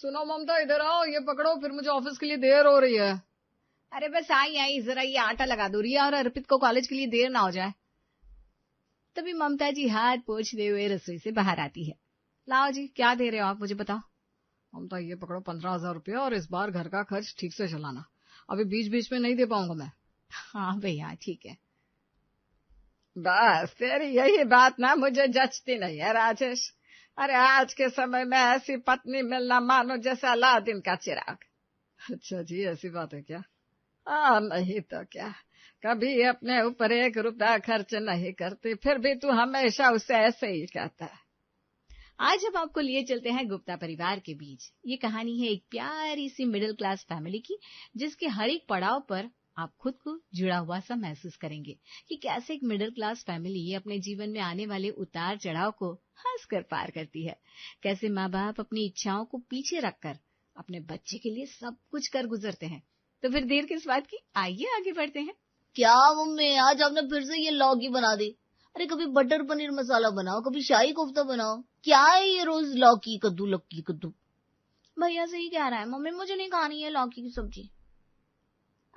सुनो ममता, इधर आओ, ये पकड़ो, फिर मुझे ऑफिस के लिए देर हो रही है। अरे बस आई, जरा ये आटा लगा दो, रिया और अर्पित को कॉलेज के लिए देर ना हो जाए। तभी ममता जी हाथ पोंछते हुए रसोई से बाहर आती है। लाओ जी, क्या दे रहे हो आप, मुझे बताओ। ममता, ये पकड़ो 15,000 रुपया, और इस बार घर का खर्च ठीक से चलाना, अभी बीच बीच में नहीं दे पाऊंगा मैं। हाँ भैया ठीक है। बस तेरी यही बात ना मुझे जचती नहीं है राजेश। अरे आज के समय में ऐसी पत्नी मिलना मानो जैसे अलादीन का चिराग। अच्छा जी, ऐसी बात है क्या? हाँ, नहीं तो क्या। कभी अपने ऊपर 1 रुपया खर्च नहीं करती, फिर भी तू हमेशा उसे ऐसे ही कहता है। आज हम आपको लिए चलते हैं गुप्ता परिवार के बीच। ये कहानी है एक प्यारी सी मिडिल क्लास फैमिली की, जिसके हर एक पड़ाव पर आप खुद को जुड़ा हुआ सा महसूस करेंगे कि कैसे एक मिडिल क्लास फैमिली अपने जीवन में आने वाले उतार चढ़ाव को हंसकर पार करती है। कैसे माँ बाप अपनी इच्छाओं को पीछे रखकर अपने बच्चे के लिए सब कुछ कर गुजरते हैं। तो फिर देर किस बात की, आइए आगे बढ़ते हैं। क्या मम्मी, आज आपने फिर से ये लौकी बना दी। अरे कभी बटर पनीर मसाला बनाओ, कभी शाही कोफ्ता बनाओ, क्या है ये रोज लौकी कद्दू लौकी कद्दू। भैया सही कह रहा है मम्मी, मुझे नहीं खानी है लौकी की सब्जी।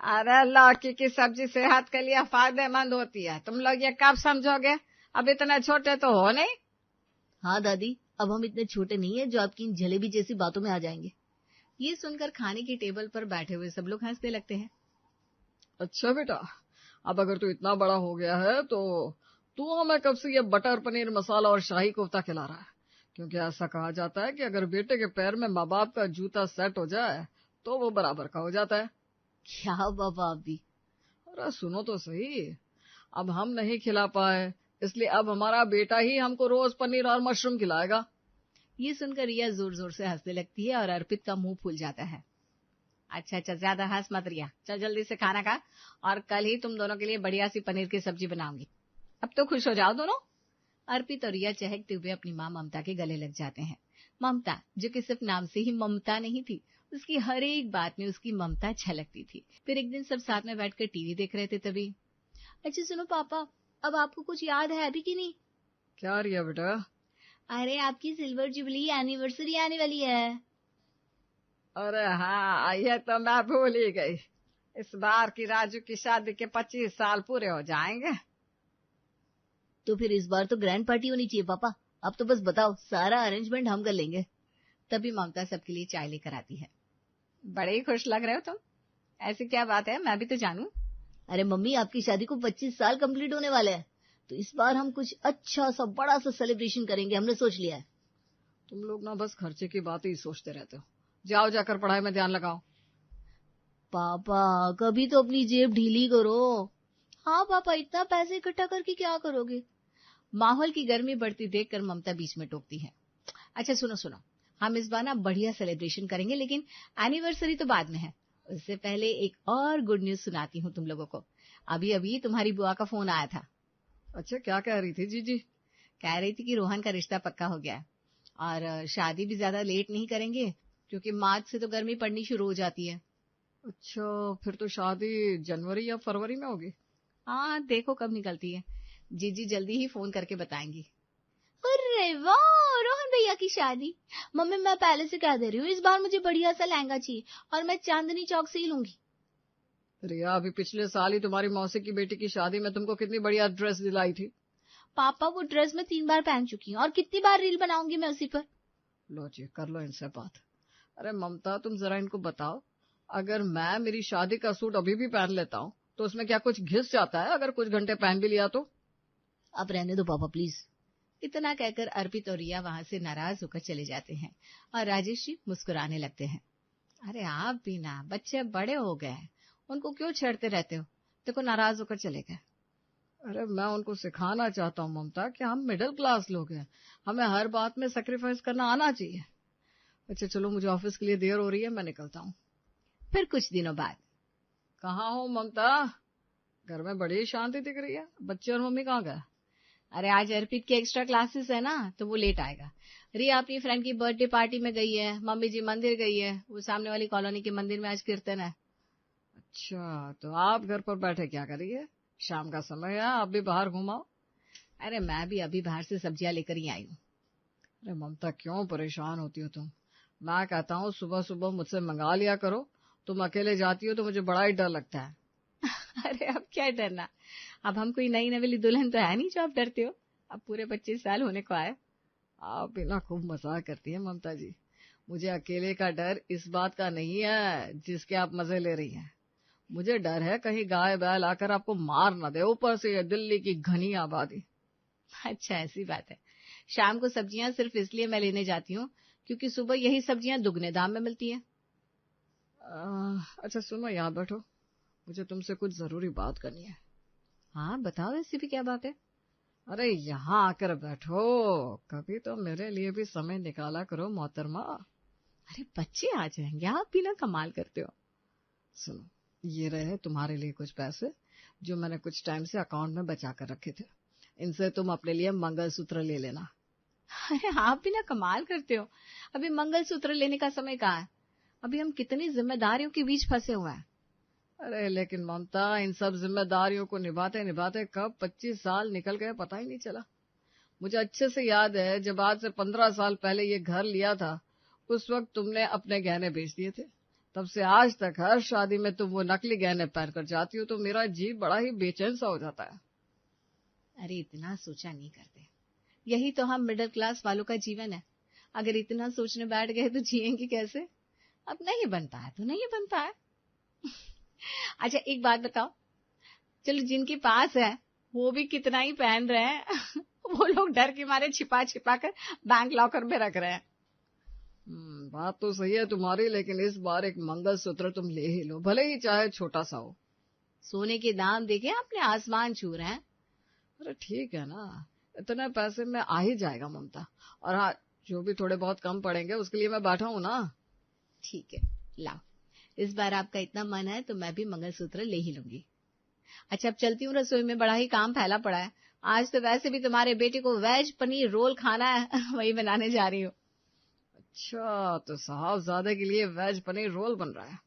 अरे लौकी की सब्जी सेहत के लिए फायदेमंद होती है, तुम लोग ये कब समझोगे? अब इतने छोटे तो हो नहीं। हाँ दादी, अब हम इतने छोटे नहीं है जो आपकी इन जलेबी जैसी बातों में आ जाएंगे। ये सुनकर खाने की टेबल पर बैठे हुए सब लोग हंसने लगते हैं। अच्छा बेटा, अब अगर तू इतना बड़ा हो गया है तो तू हमें कब से ये बटर पनीर मसाला और शाही कोफ्ता खिला रहा है? क्योंकि ऐसा कहा जाता है कि अगर बेटे के पैर में माँ बाप का जूता सेट हो जाए तो वो बराबर का हो जाता है। क्या बाबा आप भी। अरे सुनो तो सही, अब हम नहीं खिला पाए, इसलिए अब हमारा बेटा ही हमको रोज पनीर और मशरूम खिलाएगा। ये सुनकर रिया जोर जोर से हंसने लगती है और अर्पित का मुंह फूल जाता है। अच्छा, ज्यादा हंस मत रिया, चल जल्दी से खाना खा, और कल ही तुम दोनों के लिए बढ़िया सी पनीर की सब्जी बनाऊंगी। अब तो खुश हो जाओ दोनों। अर्पित और रिया चहकते हुए अपनी माँ ममता के गले लग जाते हैं। ममता, जो कि सिर्फ नाम से ही ममता नहीं थी, उसकी हर एक बात में उसकी ममता झलकती थी। फिर एक दिन सब साथ में बैठकर टीवी देख रहे थे, तभी अच्छा सुनो पापा, अब आपको कुछ याद है अभी कि नहीं? क्या रिया बेटा? अरे आपकी सिल्वर जुबली एनिवर्सरी आने वाली है। अरे हाँ, ये तो मैं भूल ही गई। इस बार की राजू की शादी के 25 साल पूरे हो जाएंगे। तो फिर इस बार तो ग्रैंड पार्टी होनी चाहिए पापा। अब तो बस बताओ, सारा अरेंजमेंट हम कर लेंगे। तभी ममता सबके लिए चाय लेकर आती है। बड़े ही खुश लग रहे हो तुम, ऐसी क्या बात है, मैं भी तो जानूं। अरे मम्मी, आपकी शादी को 25 साल कंप्लीट होने वाले हैं, तो इस बार हम कुछ अच्छा सा बड़ा सा सेलिब्रेशन करेंगे, हमने सोच लिया है। तुम लोग ना बस खर्चे की बात ही सोचते रहते हो। जाओ जाकर पढ़ाई में ध्यान लगाओ। पापा कभी तो अपनी जेब ढीली करो। हाँ पापा, इतना पैसे इकट्ठा करके क्या करोगे? माहौल की गर्मी बढ़ती देखकर ममता बीच में टोकती है। अच्छा सुनो, हम इस बार ना बढ़िया सेलिब्रेशन करेंगे, लेकिन एनिवर्सरी तो बाद में है। उससे पहले एक और गुड न्यूज सुनाती हूँ तुम लोगों को। अभी अभी तुम्हारी बुआ का फोन आया था। अच्छा, क्या कह रही थी जीजी? कह रही थी कि रोहन का रिश्ता पक्का हो गया है और शादी भी ज्यादा लेट नहीं करेंगे, क्योंकि मार्च से तो गर्मी पड़नी शुरू हो जाती है। अच्छा, फिर तो शादी जनवरी या फरवरी में होगी। हाँ, देखो कब निकलती है, जीजी जल्दी ही फोन करके बताएंगी। अरे वाह, रोहन भैया की शादी। मम्मी मैं पहले से कह दे रही हूँ, इस बार मुझे बढ़िया सा लहंगा चाहिए और मैं चांदनी चौक से ही लूंगी। रिया, अभी पिछले साल ही तुम्हारी मौसी की बेटी की शादी में तुमको कितनी बढ़िया ड्रेस दिलाई थी। पापा वो ड्रेस मैं 3 बार पहन चुकी हूँ और कितनी बार रील बनाऊंगी मैं उसी पर। लो जी, कर लो इनसे बात। अरे ममता, तुम जरा इनको बताओ, अगर मैं मेरी शादी का सूट अभी भी पहन लेता हूँ तो उसमें क्या कुछ घिस जाता है अगर कुछ घंटे पहन भी लिया तो? आप रहने दो पापा प्लीज। इतना कहकर अर्पित और रिया वहां से नाराज होकर चले जाते हैं और राजेश जी मुस्कुराने लगते हैं। अरे आप भी ना, बच्चे बड़े हो गए हैं, उनको क्यों छेड़ते रहते हो? देखो नाराज होकर चले गए। अरे मैं उनको सिखाना चाहता हूँ ममता कि हम मिडिल क्लास लोग हैं, हमें हर बात में सेक्रीफाइस करना आना चाहिए। अच्छा चलो, मुझे ऑफिस के लिए देर हो रही है, मैं निकलता हूँ। फिर कुछ दिनों बाद। कहाँ हो ममता? घर में बड़ी शांति दिख रही है, बच्चे और मम्मी कहाँ गए? अरे आज अर्पित के एक्स्ट्रा क्लासेस है ना, तो वो लेट आएगा। रिया अपनी फ्रेंड की बर्थडे पार्टी में गई है, मम्मी जी मंदिर गई है, वो सामने वाली कॉलोनी के मंदिर में आज कीर्तन है। अच्छा, तो आप घर पर बैठे क्या करिए? शाम का समय है, आप भी बाहर घुमाओ। अरे मैं भी अभी बाहर से सब्जियां लेकर ही आई हूँ। अरे ममता, क्यों परेशान होती हो तुम? मैं कहता हूँ सुबह सुबह मुझसे मंगा लिया करो, तुम अकेले जाती हो तो मुझे बड़ा ही डर लगता है। अरे अब क्या डरना, अब हम कोई नई नवेली दुल्हन तो है नहीं जो आप डरते हो। अब पूरे 25 साल होने को आए। आप भी ना खूब मजाक करती है ममता जी। मुझे अकेले का डर इस बात का नहीं है जिसके आप मजे ले रही हैं। मुझे डर है कहीं गाय बैल आकर आपको मार न दे, ऊपर से ये दिल्ली की घनी आबादी। अच्छा ऐसी बात है। शाम को सब्जियां सिर्फ इसलिए मैं लेने जाती हूँ क्योंकि सुबह यही सब्जियां दुगने दाम में मिलती हैं। अच्छा सुनो, यहाँ बैठो, मुझे तुमसे कुछ जरूरी बात करनी है। हाँ बताओ, ऐसी भी क्या बात है? अरे यहाँ आकर बैठो, कभी तो मेरे लिए भी समय निकाला करो मोहतरमा। अरे बच्चे आ जाएंगे, आप भी ना कमाल करते हो। सुनो, ये रहे तुम्हारे लिए कुछ पैसे जो मैंने कुछ टाइम से अकाउंट में बचा कर रखे थे। इनसे तुम अपने लिए मंगलसूत्र ले लेना। अरे आप भी ना कमाल करते हो, अभी मंगलसूत्र लेने का समय कहाँ है? अभी हम कितनी जिम्मेदारियों के बीच फंसे हुए हैं। अरे लेकिन ममता, इन सब जिम्मेदारियों को निभाते निभाते कब 25 साल निकल गए पता ही नहीं चला। मुझे अच्छे से याद है जब आज से 15 साल पहले ये घर लिया था, उस वक्त तुमने अपने गहने बेच दिए थे। तब से आज तक हर शादी में तुम वो नकली गहने पहनकर जाती हो तो मेरा जी बड़ा ही बेचैन सा हो जाता है। अरे इतना सोचा नहीं करते, यही तो हम मिडिल क्लास वालों का जीवन है। अगर इतना सोचने बैठ गए तो जिएंगे कैसे? अब नहीं बनता है तो नहीं बनता है। अच्छा एक बात बताओ, चलो जिनके पास है वो भी कितना ही पहन रहे हैं वो लोग डर के मारे छिपा छिपा कर बैंक लॉकर में रख रहे हैं। बात तो सही है तुम्हारी, लेकिन इस बार एक मंगलसूत्र तुम ले ही लो, भले ही चाहे छोटा सा हो। सोने के दाम देखे आपने आसमान छू रहे हैं। अरे ठीक है ना, इतने पैसे में आ ही जाएगा ममता। और हाँ, जो भी थोड़े बहुत कम पड़ेंगे उसके लिए मैं बैठा हूँ ना। ठीक है लाओ, इस बार आपका इतना मन है तो मैं भी मंगलसूत्र ले ही लूंगी। अच्छा अब चलती हूँ, रसोई में बड़ा ही काम फैला पड़ा है। आज तो वैसे भी तुम्हारे बेटे को वेज पनीर रोल खाना है वही बनाने जा रही हूँ। अच्छा, तो साहबजादे के लिए वेज पनीर रोल बन रहा है।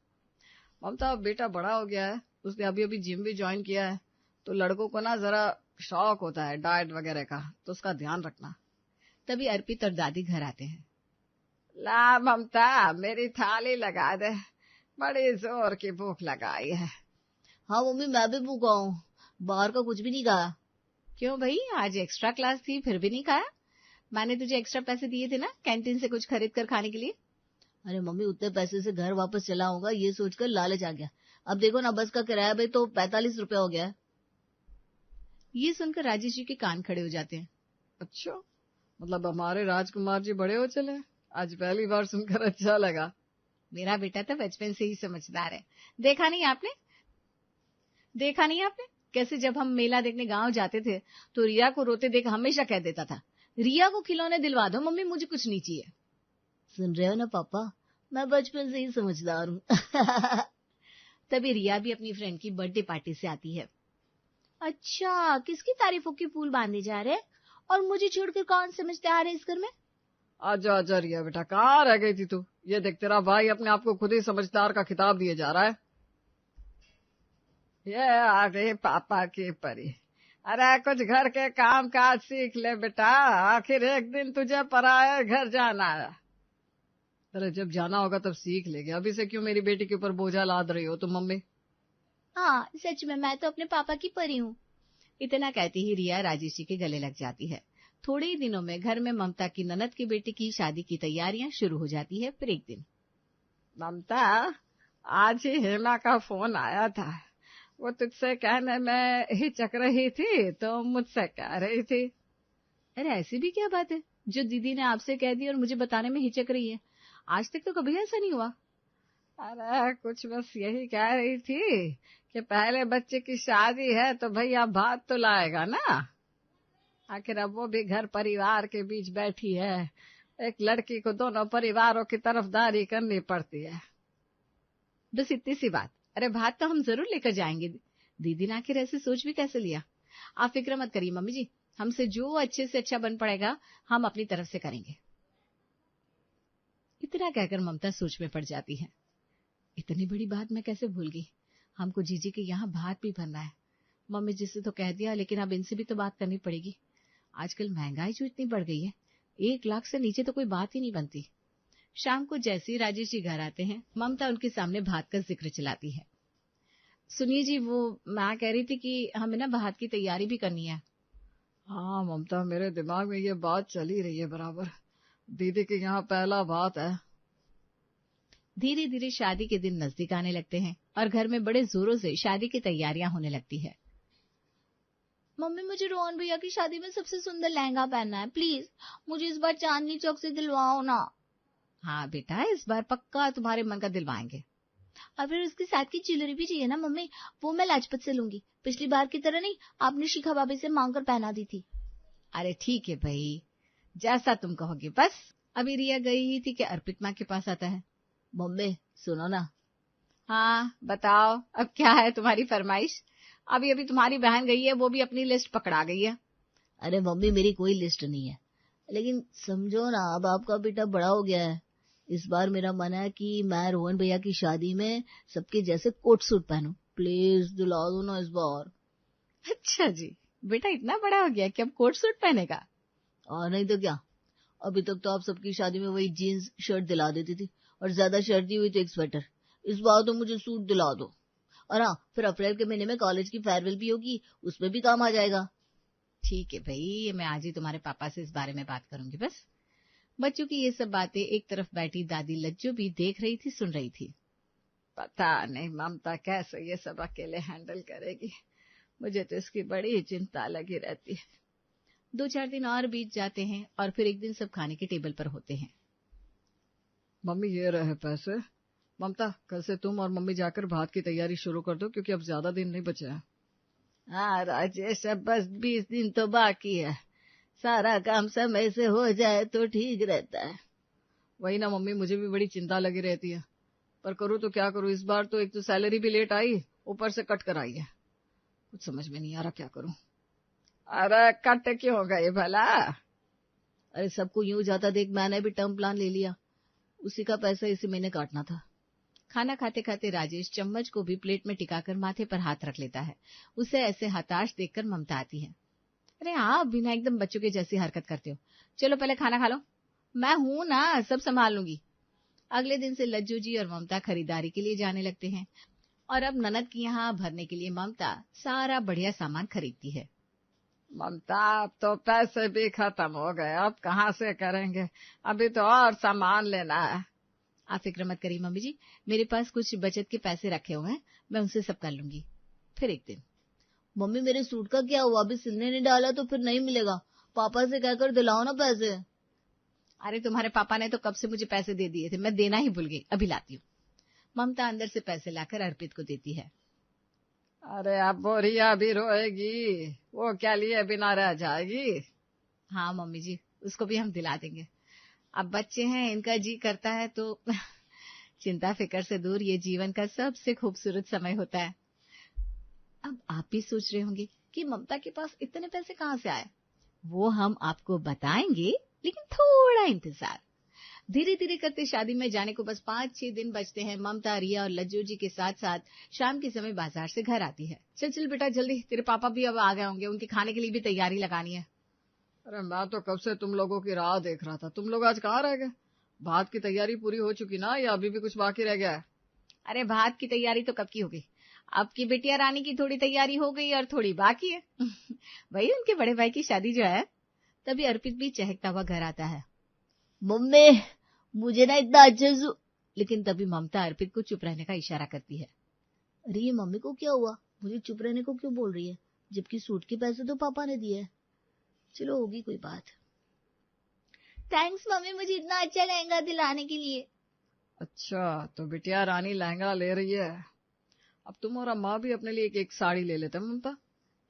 ममता, बेटा बड़ा हो गया है, उसने अभी अभी जिम भी ज्वाइन किया है, तो लड़कों को ना जरा शौक होता है डाइट वगैरह का, तो उसका ध्यान रखना। तभी अर्पित और दादी घर आते हैं। ला ममता, मेरी थाली लगा दे, बड़ी जोर की भूख लगाई है। हाँ मम्मी, मैं भी भूखा हूँ, बाहर का कुछ भी नहीं खाया। क्यों भाई, आज एक्स्ट्रा क्लास थी फिर भी नहीं खाया? मैंने तुझे एक्स्ट्रा पैसे दिए थे ना कैंटीन से कुछ खरीद कर खाने के लिए। अरे मम्मी, उतने पैसे से घर वापस चला होगा ये सोचकर लालच आ गया। अब देखो ना, बस का किराया भी तो 45 रुपए हो गया है। ये सुनकर राजेश जी के कान खड़े हो जाते हैं। अच्छा, मतलब हमारे राजकुमार जी बड़े हो चले? आज पहली बार सुनकर अच्छा लगा। मेरा बेटा तो बचपन से ही समझदार है। देखा नहीं आपने कैसे जब हम मेला देखने गांव जाते थे तो रिया को रोते देख हमेशा कह देता था, रिया को खिलौने दिलवा दो मम्मी, मुझे कुछ नहीं चाहिए। सुन रहे हो ना पापा, मैं बचपन से ही समझदार हूँ। तभी रिया भी अपनी फ्रेंड की बर्थडे पार्टी से आती है। अच्छा, किसकी तारीफों के फूल बांधे जा रहे हैं और मुझे छोड़कर कौन समझदार है इस घर में? आजा आजा रिया बेटा, कहाँ रह गई थी तू? ये देख, तेरा भाई अपने आप को खुद ही समझदार का खिताब दिए जा रहा है। ये आ गई पापा की परी। अरे कुछ घर के काम काज सीख ले बेटा, आखिर एक दिन तुझे पराये घर जाना है। अरे जब जाना होगा तब सीख लेगी, अभी से क्यों मेरी बेटी के ऊपर बोझा लाद रही हो तुम मम्मी? हाँ सच में मैं तो अपने पापा की परी हूँ। इतना कहती ही रिया राजेश जी के गले लग जाती है। थोड़े ही दिनों में घर में ममता की ननद की बेटी की शादी की तैयारियां शुरू हो जाती है। फिर एक दिन, ममता, आज ही हेमा का फोन आया था, वो तुझसे कहने में हिचक रही थी तो मुझसे कह रही थी। अरे ऐसी भी क्या बात है जो दीदी ने आपसे कह दी और मुझे बताने में हिचक रही है? आज तक तो कभी ऐसा नहीं हुआ। अरे कुछ बस यही कह रही थी कि पहले बच्चे की शादी है तो भैया भात तो लाएगा ना। आखिर अब वो भी घर परिवार के बीच बैठी है, एक लड़की को दोनों परिवारों की तरफदारी करनी पड़ती है। बस इतनी सी बात। अरे भात तो हम जरूर लेकर जाएंगे। दीदी ने आखिर ऐसे सोच भी कैसे लिया? आप फिक्र मत करिए मम्मी जी, हमसे जो अच्छे से अच्छा बन पड़ेगा हम अपनी तरफ से करेंगे। इतना कहकर ममता सोच में पड़ जाती है। इतनी बड़ी बात मैं कैसे भूल गई, हमको जीजी के यहाँ भात भी बनना है। मम्मी जी से तो कह दिया, लेकिन अब इनसे भी तो बात करनी पड़ेगी। आजकल महंगाई जो इतनी बढ़ गई है, 1 लाख से नीचे तो कोई बात ही नहीं बनती। शाम को जैसे ही राजेश जी घर आते हैं, ममता उनके सामने भात का जिक्र चलाती है। सुनिए जी, वो मैं कह रही थी कि हमें ना भात की तैयारी भी करनी है। हाँ ममता, मेरे दिमाग में ये बात चली रही है बराबर। दीदी के यहाँ पहला भात है। धीरे धीरे शादी के दिन नजदीक आने लगते हैं और घर में बड़े जोरों से शादी की तैयारियां होने लगती है। मम्मी, मुझे रोहन भैया की शादी में सबसे सुंदर लहंगा पहनना है, प्लीज मुझे इस बार चांदनी चौक से दिलवाओ ना। हाँ बेटा, इस बार पक्का तुम्हारे मन का दिलवाएंगे। और फिर उसके साथ की ज्वेलरी भी चाहिए ना मम्मी, वो मैं लाजपत से लूंगी। पिछली बार की तरह नहीं, आपने शिखा भाभी से मांग कर पहना दी थी। अरे ठीक है भाई, जैसा तुम कहोगे। बस अभी रिया गई ही थी कि अर्पित माँ के पास आता है। मम्मी सुनो ना। हाँ बताओ, अब क्या है तुम्हारी फरमाइश? अभी अभी तुम्हारी बहन गई है, वो भी अपनी लिस्ट पकड़ा गई है। अरे मम्मी, मेरी कोई लिस्ट नहीं है, लेकिन समझो ना, अब आपका बेटा बड़ा हो गया है। इस बार मेरा मन है कि मैं रोहन भैया की शादी में सबके जैसे कोट सूट पहनूं। प्लीज दिला दो ना इस बार। अच्छा जी, बेटा इतना बड़ा हो गया कि अब कोट सूट पहनेगा? और नहीं तो क्या, अभी तक तो आप सबकी शादी में वही जीन्स शर्ट दिला देती थी, और ज्यादा सर्दी हुई तो एक स्वेटर। इस बार तो मुझे सूट दिला दो। और हाँ, फिर अप्रैल के महीने में कॉलेज की फेयरवेल भी होगी, उसमें भी काम आ जाएगा। ठीक है भाई, मैं आज ही तुम्हारे पापा से इस बारे में बात करूंगी। बस बच्चों की ये सब बातें एक तरफ बैठी दादी लज्जू भी देख रही थी, सुन रही थी। पता नहीं ममता कैसे ये सब अकेले हैंडल करेगी, मुझे तो इसकी बड़ी चिंता लगी रहती है। 2-4 दिन और बीत जाते हैं और फिर एक दिन सब खाने के टेबल पर होते हैं। मम्मी ये रहे पैसे। ममता, कल से तुम और मम्मी जाकर भात की तैयारी शुरू कर दो, क्योंकि अब ज्यादा दिन नहीं बचे हैं। हाँ राजेश, अब बस 20 दिन तो बाकी है, सारा काम समय से हो जाए तो ठीक रहता है। वही ना मम्मी, मुझे भी बड़ी चिंता लगी रहती है, पर करूँ तो क्या करूँ। इस बार तो एक तो सैलरी भी लेट आई, ऊपर से कट कर आई है। कुछ समझ में नहीं आ रहा क्या करूँ। अरे कट क्यों गए भला? अरे सबको यूं जाता देख मैंने भी टर्म प्लान ले लिया, उसी का पैसा इसी महीने काटना था। खाना खाते खाते राजेश चम्मच को भी प्लेट में टिकाकर माथे पर हाथ रख लेता है। उसे ऐसे हताश देखकर ममता आती है। अरे आप बिना एकदम बच्चों के जैसी हरकत करते हो। चलो पहले खाना खा लो। मैं हूं ना, सब संभाल लूंगी। अगले दिन से लज्जू जी और ममता खरीदारी के लिए जाने लगते हैं और अब ननद की यहाँ भरने के लिए ममता सारा बढ़िया सामान खरीदती है। ममता, अब तो पैसे भी खत्म हो गए, अब कहाँ से करेंगे? अभी तो और सामान लेना है। आप फिक्र मत करिए मम्मी जी, मेरे पास कुछ बचत के पैसे रखे हुए हैं, मैं उनसे सब कर लूंगी। फिर एक दिन, मम्मी मेरे सूट का क्या हुआ? अभी सिलने नहीं डाला तो फिर नहीं मिलेगा, पापा से कहकर दिलाओ ना पैसे। अरे तुम्हारे पापा ने तो कब से मुझे पैसे दे दिए थे, मैं देना ही भूल गई, अभी लाती हूँ। ममता अंदर से पैसे लाकर अर्पित को देती है। अरे अब वो रिया भी रोएगी, वो क्या लिए बिना रह जाएगी। हाँ मम्मी जी, उसको भी हम दिला देंगे। अब बच्चे हैं, इनका जी करता है तो चिंता फिक्र से दूर ये जीवन का सबसे खूबसूरत समय होता है। अब आप भी सोच रहे होंगे कि ममता के पास इतने पैसे कहाँ से आए। वो हम आपको बताएंगे, लेकिन थोड़ा इंतजार। धीरे धीरे करते शादी में जाने को बस 5-6 दिन बचते हैं। ममता, रिया और लज्जू जी के साथ साथ शाम के समय बाजार से घर आती है। चल चल बेटा जल्दी, तेरे पापा भी अब आ गए होंगे, उनके खाने के लिए भी तैयारी लगानी है। अरे मैं तो कब से तुम लोगों की राह देख रहा था, तुम लोग आज कहाँ रह गए? भात की तैयारी पूरी हो चुकी ना, या अभी भी कुछ बाकी रह गया है? अरे भात की तैयारी तो कब की हो गई, अब की बिटिया रानी की थोड़ी तैयारी हो गई और थोड़ी बाकी है। वही उनके बड़े भाई की शादी जो है। तभी अर्पित भी चहकता हुआ घर आता है। मम्मी मुझे ना इतना अच्छा लेकिन तभी ममता अर्पित को चुप रहने का इशारा करती है। अरे ये मम्मी को क्या हुआ, मुझे चुप रहने को क्यों बोल रही है, जबकि सूट के पैसे तो पापा ने दिए। चलो होगी कोई बात। थैंक्स मम्मी, मुझे इतना अच्छा लहंगा दिलाने के लिए। अच्छा, तो बिटिया रानी लहंगा ले रही है। अब तुम और अम्मा भी अपने लिए एक साड़ी ले लेते हैं ममता।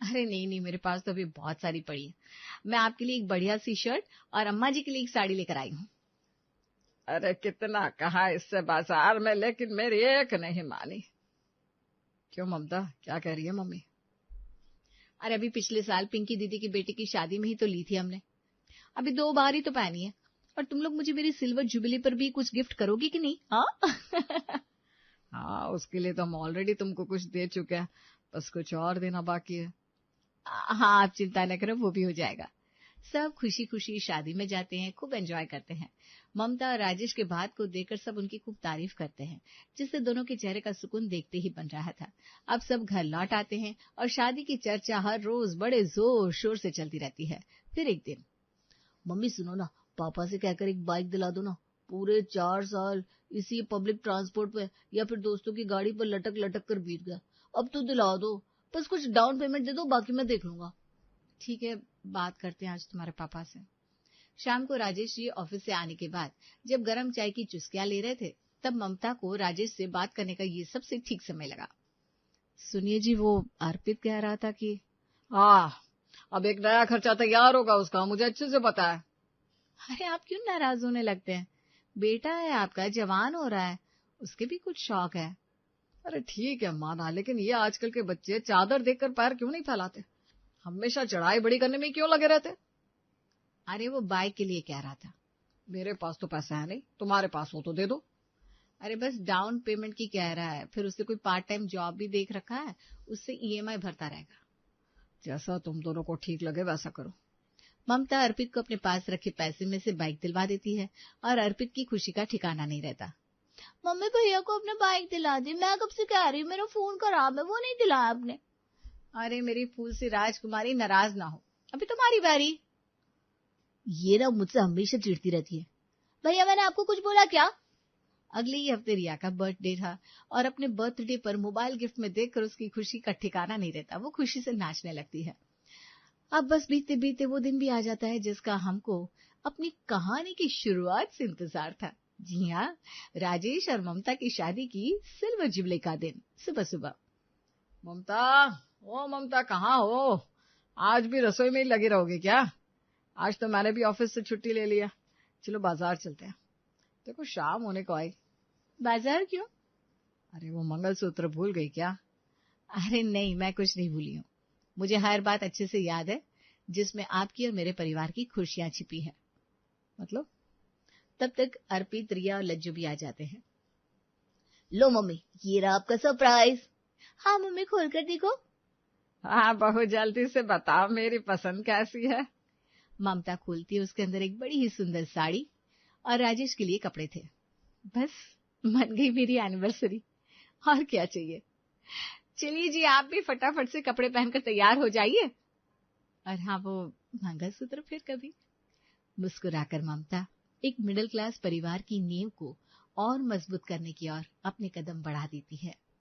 अरे नहीं नहीं, मेरे पास तो अभी बहुत सारी पड़ी है। मैं आपके लिए एक बढ़िया सी शर्ट और अम्मा जी के लिए एक साड़ी लेकर आई हूँ। अरे कितना कहा इससे बाजार में, लेकिन मेरी एक नहीं मानी। क्यों ममता, क्या कह रही है मम्मी? अरे अभी पिछले साल पिंकी दीदी की बेटी की शादी में ही तो ली थी हमने, अभी 2 बार ही तो पहनी है। और तुम लोग मुझे मेरी सिल्वर जुबली पर भी कुछ गिफ्ट करोगी कि नहीं? हाँ हाँ, उसके लिए तो हम ऑलरेडी तुमको कुछ दे चुके हैं, बस कुछ और देना बाकी है। हाँ आप चिंता न करो, वो भी हो जाएगा। सब खुशी खुशी शादी में जाते हैं, खूब एंजॉय करते हैं। ममता और राजेश के बात को देखकर सब उनकी खूब तारीफ करते हैं, जिससे दोनों के चेहरे का सुकून देखते ही बन रहा था। अब सब घर लौट आते हैं और शादी की चर्चा हर रोज बड़े जोर शोर से चलती रहती है। फिर एक दिन, मम्मी सुनो ना, पापा से कहकर एक बाइक दिला दो ना। पूरे 4 साल इसी पब्लिक ट्रांसपोर्ट पे या फिर दोस्तों की गाड़ी पर लटक लटक कर बीत गया। अब तो दिला दो, बस कुछ डाउन पेमेंट दे दो, बाकी मैं देख लूंगा। ठीक है, बात करते हैं आज तुम्हारे पापा से। शाम को राजेश जी ऑफिस से आने के बाद जब गर्म चाय की चुस्कियां ले रहे थे, तब ममता को राजेश से बात करने का ये सबसे ठीक समय लगा। सुनिए जी, वो अर्पित कह रहा था कि अब एक नया खर्चा तैयार होगा उसका, मुझे अच्छे से पता है। अरे आप क्यों नाराज होने लगते हैं? बेटा है आपका, जवान हो रहा है, उसके भी कुछ शौक है। अरे ठीक है माना, लेकिन ये आजकल के बच्चे चादर देखकर पैर क्यों नहीं फैलाते? हमेशा चढ़ाई बड़ी करने में क्यों लगे रहते? अरे वो बाइक के लिए कह रहा था। मेरे पास तो पैसा है नहीं, तुम्हारे पास हो तो दे दो। अरे बस डाउन पेमेंट की कह रहा है, फिर उससे कोई पार्ट टाइम जॉब भी देख रखा है, उससे ईएमआई भरता रहेगा। जैसा तुम दोनों को ठीक लगे वैसा करो। ममता अर्पित को अपने पास रखे पैसे में से बाइक दिलवा देती है और अर्पित की खुशी का ठिकाना नहीं रहता। मम्मी भैया को अपने बाइक दिला दी, मैं कब से कह रही हूँ, मेरा फोन खराब है, वो नहीं दिलाया आपने। अरे मेरी फूल सी राजकुमारी, नाराज ना हो, अभी तुम्हारी बारी। ये ना मुझसे हमेशा चिढ़ती रहती है। भैया मैंने आपको कुछ बोला क्या? अगले ही हफ्ते रिया का बर्थडे था और अपने बर्थडे पर मोबाइल गिफ्ट में देखकर उसकी खुशी का ठिकाना नहीं रहता। वो खुशी से नाचने लगती है। अब बस बीते बीते वो दिन भी आ जाता है जिसका हमको अपनी कहानी की शुरुआत से इंतजार था। जी हाँ, राजेश और ममता की शादी की सिल्वर जुबले का दिन। सुबह सुबह, ममता कहाँ हो? आज भी रसोई में ही लगी रहोगे क्या? आज तो मैंने भी ऑफिस से छुट्टी ले लिया, चलो बाजार चलते हैं। देखो शाम होने को आई। बाजार क्यों? अरे वो मंगलसूत्र भूल गई क्या? अरे नहीं, मैं कुछ नहीं भूली हूँ। मुझे हर बात अच्छे से याद है जिसमें आपकी और मेरे परिवार की खुशियां छिपी है। मतलब? तब तक अर्पित, रिया और लज्जू भी आ जाते हैं। लो मम्मी, ये रहा आपका सरप्राइज। हाँ मम्मी, खोल कर देखो। हाँ बहुत जल्दी से बताओ मेरी पसंद कैसी है? ममता खोलती है, उसके अंदर एक बड़ी ही सुंदर साड़ी और राजेश के लिए कपड़े थे। बस मन गई मेरी एनिवर्सरी, और क्या चाहिए। चलिए जी, आप भी फटाफट से कपड़े पहनकर तैयार हो जाइए। और हाँ, वो मंगलसूत्र फिर कभी। मुस्कुराकर ममता एक मिडिल क्लास परिवार की नींव को और मजबूत करने की ओर अपने कदम बढ़ा देती है।